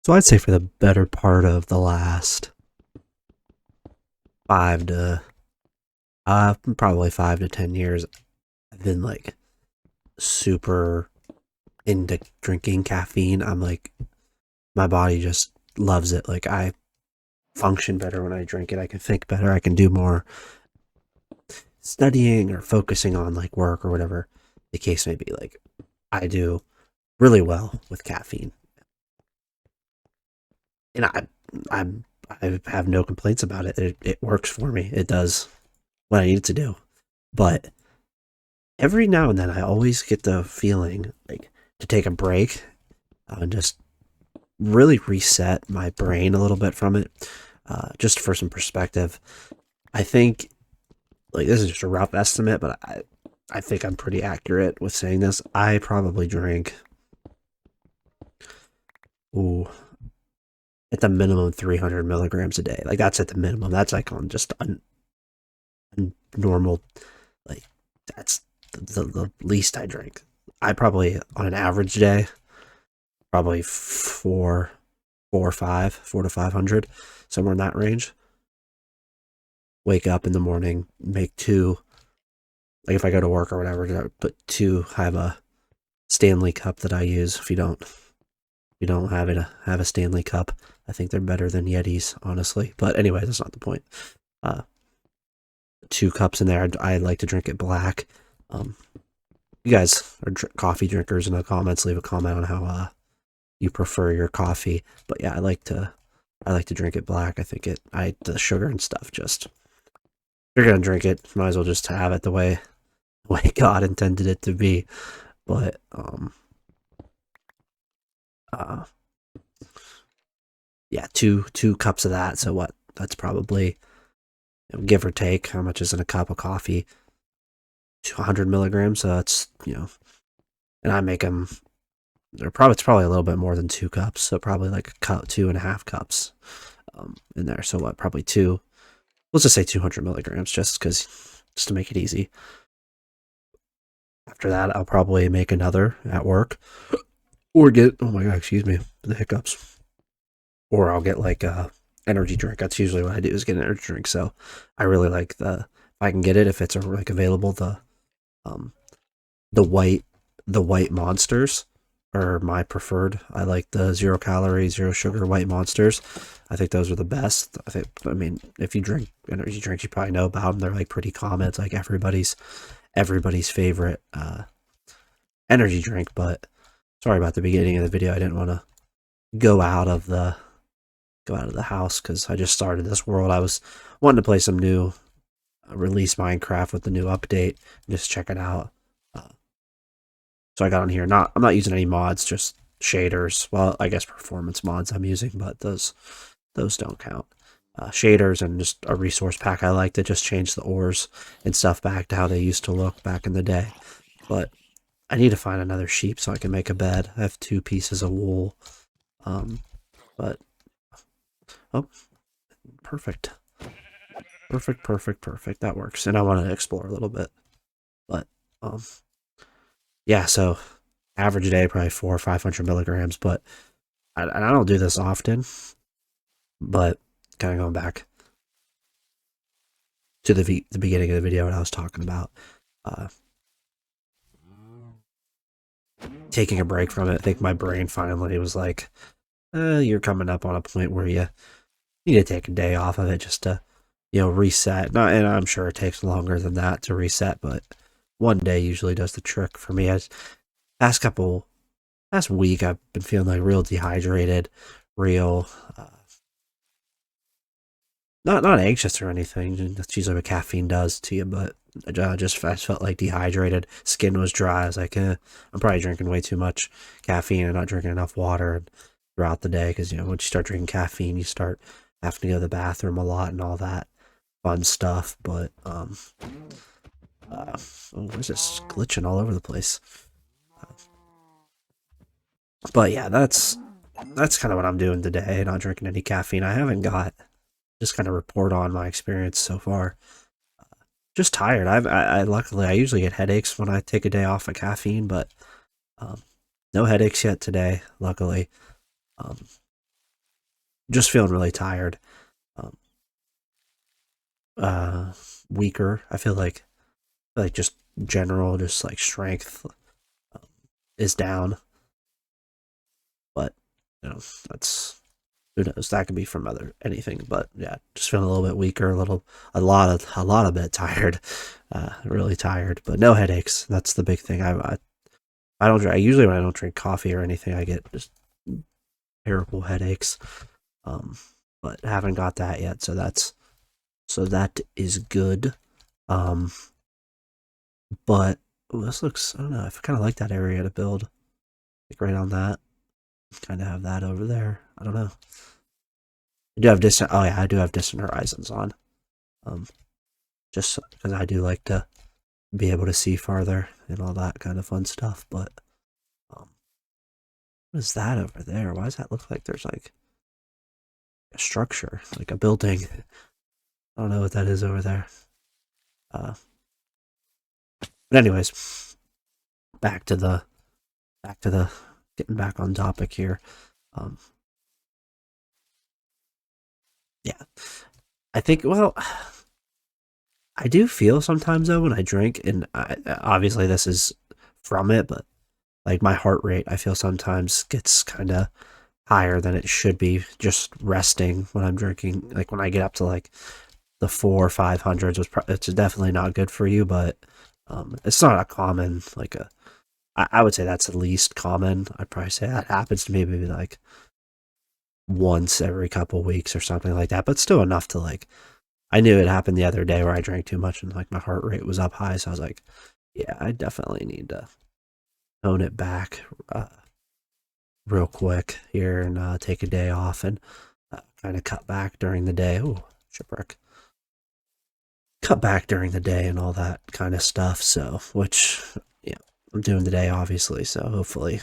So I'd say for the better part of the last 5 to probably 5 to 10 years, I've been like super into drinking caffeine. I'm like, my body just loves it. Like, I function better when I drink it. I can think better. I can do more studying or focusing on like work or whatever the case may be. Like, I do really well with caffeine, and I'm I have no complaints about it. It works for me. It does what I need it to do. But every now and then, I always get the feeling like to take a break and just really reset my brain a little bit from it. Just for some perspective, I think, like, this is just a rough estimate, but I think I'm pretty accurate with saying this. I probably drink, ooh, at the minimum 300 milligrams a day. Like, that's at the minimum. That's like on just a normal, like, that's the least I drink. I probably, on an average day, probably four to 500, somewhere in that range. Wake up in the morning, make two. Like, if I go to work or whatever, I put two. I have a Stanley cup that I use. If you don't have a Stanley cup, I think they're better than Yetis, honestly. But anyway, that's not the point. Uh, 2 cups in there. I like to drink it black. Um, you guys are coffee drinkers in the comments. Leave a comment on how you prefer your coffee. But yeah, I like to drink it black. I think the sugar and stuff, just, if you're gonna drink it, might as well just have it the way God intended it to be. But uh yeah, two cups of that. So what? That's probably, give or take, how much is in a cup of coffee? 200 milligrams. So it's, and I make them. It's probably a little bit more than 2 cups. So probably like a cup, 2.5 cups in there. So what? Probably two. Let's just say 200 milligrams, just to make it easy. After that, I'll probably make another at work, or get, oh my god, excuse me, the hiccups. Or I'll get like a energy drink. That's usually what I do, is get an energy drink. So I really like if I can get it, if it's like available, um the white monsters are my preferred. I like the 0 calorie, 0 sugar white monsters. I think those are the best. I mean, if you drink energy drinks, you probably know about them. They're like pretty common. It's like everybody's favorite energy drink. But sorry about the beginning of the video. I didn't want to go out of the house because I just started this world. I was wanting to play some new release Minecraft with the new update and just check it out. So I got on here. I'm not using any mods, just shaders. Well, I guess performance mods I'm using, but those don't count. Shaders and just a resource pack. I like to just change the ores and stuff back to how they used to look back in the day. But I need to find another sheep so I can make a bed. I have 2 pieces of wool. But oh, perfect. Perfect. That works. And I want to explore a little bit. But yeah, so average day probably 400 or 500 milligrams, but I don't do this often. But kind of going back to the beginning of the video, what I was talking about, uh, taking a break from it. I think my brain finally was like, "You're coming up on a point where you need to take a day off of it just to, reset." Not, and I'm sure it takes longer than that to reset, but one day usually does the trick for me. Last week, I've been feeling like real dehydrated, real not anxious or anything. That's usually what caffeine does to you, but I felt like dehydrated. Skin was dry. I was like, I'm probably drinking way too much caffeine and not drinking enough water throughout the day. Because once you start drinking caffeine, you start having to go to the bathroom a lot and all that fun stuff. But where's this glitching all over the place? But yeah, that's kind of what I'm doing today. Not drinking any caffeine. I haven't got, just kind of report on my experience so far. Just tired. I luckily, I usually get headaches when I take a day off of caffeine, but no headaches yet today, luckily. Um, just feeling really tired. Um, uh, Weaker. I feel like just general, just like strength um, is down. But you know, that's who knows. That could be from other anything. But yeah, just feeling a little bit weaker, a lot of bit tired, really tired. But no headaches. That's the big thing. I don't drink. Usually when I don't drink coffee or anything, I get just terrible headaches. Um, but haven't got that yet. So that is good. Um, but this looks. I don't know. I kind of like that area to build. Like right on that. Kind of have that over there. I don't know. I do have distant. Oh yeah, I do have distant horizons on. Um, just because I do like to be able to see farther and all that kind of fun stuff. But um, what is that over there? Why does that look like there's like a structure, like a building? I don't know what that is over there. Uh, but anyways, back to the back to the getting back on topic here. Um, yeah, I think. Well, I do feel sometimes though when I drink, and obviously this is from it, but like my heart rate, I feel sometimes gets kind of higher than it should be just resting when I'm drinking. Like when I get up to like the 4 or 500s, it's definitely not good for you, but it's not a common like a. I would say that's the least common. I'd probably say that happens to me maybe like once every couple weeks or something like that, but still enough to like. I knew it happened the other day where I drank too much and like my heart rate was up high, so I was like, yeah, I definitely need to tone it back real quick here and take a day off and kind of cut back during the day. Oh, shipwreck. Cut back during the day and all that kind of stuff. So, which yeah, I'm doing today, obviously. So hopefully,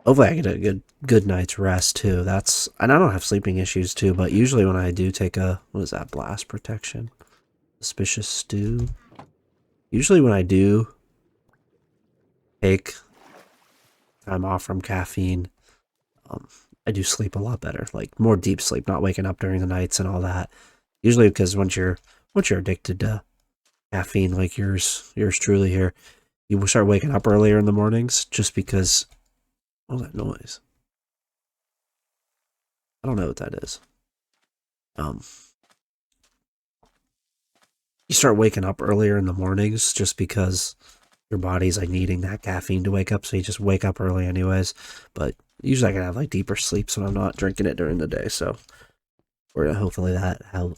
hopefully I get a good night's rest too. And I don't have sleeping issues too. But usually when I do take a what is that blast protection, suspicious stew. Usually when I do take time off from caffeine, um, I do sleep a lot better, like more deep sleep, not waking up during the nights and all that. Usually because once you're addicted to caffeine, like yours truly here, you will start waking up earlier in the mornings just because all that noise. I don't know what that is. Um, you start waking up earlier in the mornings just because your body's like needing that caffeine to wake up, so you just wake up early anyways. But usually I can have like deeper sleeps when I'm not drinking it during the day. So or hopefully that how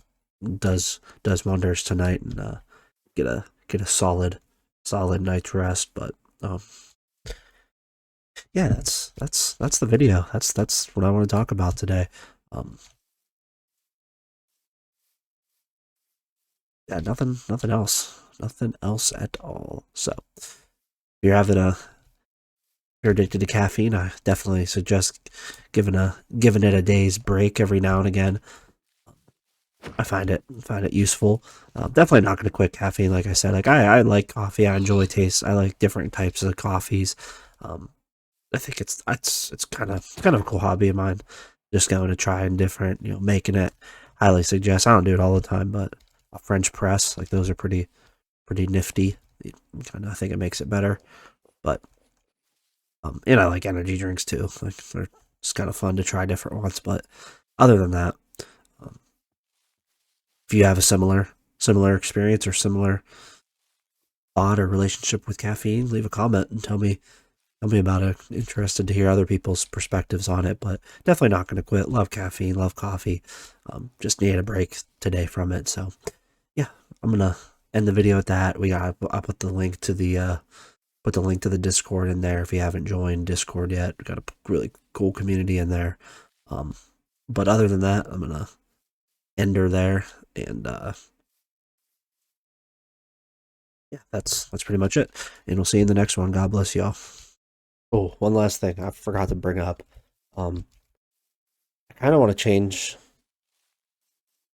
does wonders tonight and get a solid night's rest. But yeah, that's the video. That's what I want to talk about today. Um, yeah, nothing else at all. So if you're having a you're addicted to caffeine, I definitely suggest giving it a day's break every now and again. I find it useful. Definitely not going to quit caffeine, like I said. Like I like coffee. I enjoy taste. I like different types of coffees. Um, I think it's kind of a cool hobby of mine. Just going to try and different, making it. Highly suggest. I don't do it all the time, but a French press, like those are pretty nifty. Kind of, I think it makes it better. But and I like energy drinks too. Like they're just kind of fun to try different ones. But other than that, um, if you have a similar experience or similar thought or relationship with caffeine, leave a comment and tell me about it. Interested to hear other people's perspectives on it, but definitely not going to quit. Love caffeine, love coffee. Just need a break today from it. So yeah, I'm gonna end the video with that. I'll put the link to the Discord in there if you haven't joined Discord yet. We got a really cool community in there. Um, but other than that, I'm gonna end her there, and yeah, that's pretty much it. And we'll see you in the next one. God bless y'all. Oh, one last thing I forgot to bring up. Um, I kind of want to change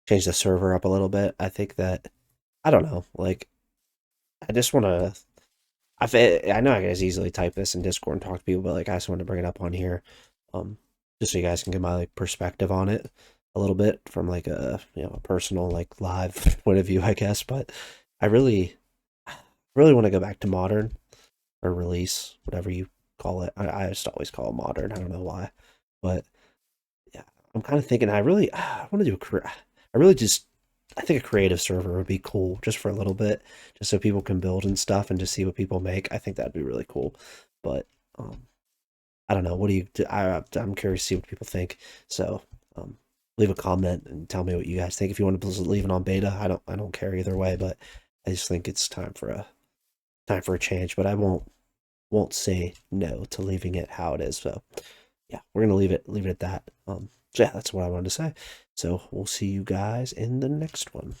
the server up a little bit. I think that I don't know, like I just want to. I know I can just easily type this in Discord and talk to people, but like I just want to bring it up on here. Um, just so you guys can get my like perspective on it a little bit from like a a personal like live point of view, I guess. But I really want to go back to modern or release, whatever you call it. I just always call it modern. I don't know why, but yeah, I'm kind of thinking I want to do a career. I really just I think a creative server would be cool just for a little bit, just so people can build and stuff and just see what people make. I think that'd be really cool. But um, I don't know. What do you? I'm curious to see what people think. So um, leave a comment and tell me what you guys think. If you want to leave it on beta, I don't care either way. But I just think it's time for a change. But I won't say no to leaving it how it is. So yeah, we're gonna leave it at that. So yeah, that's what I wanted to say. So we'll see you guys in the next one.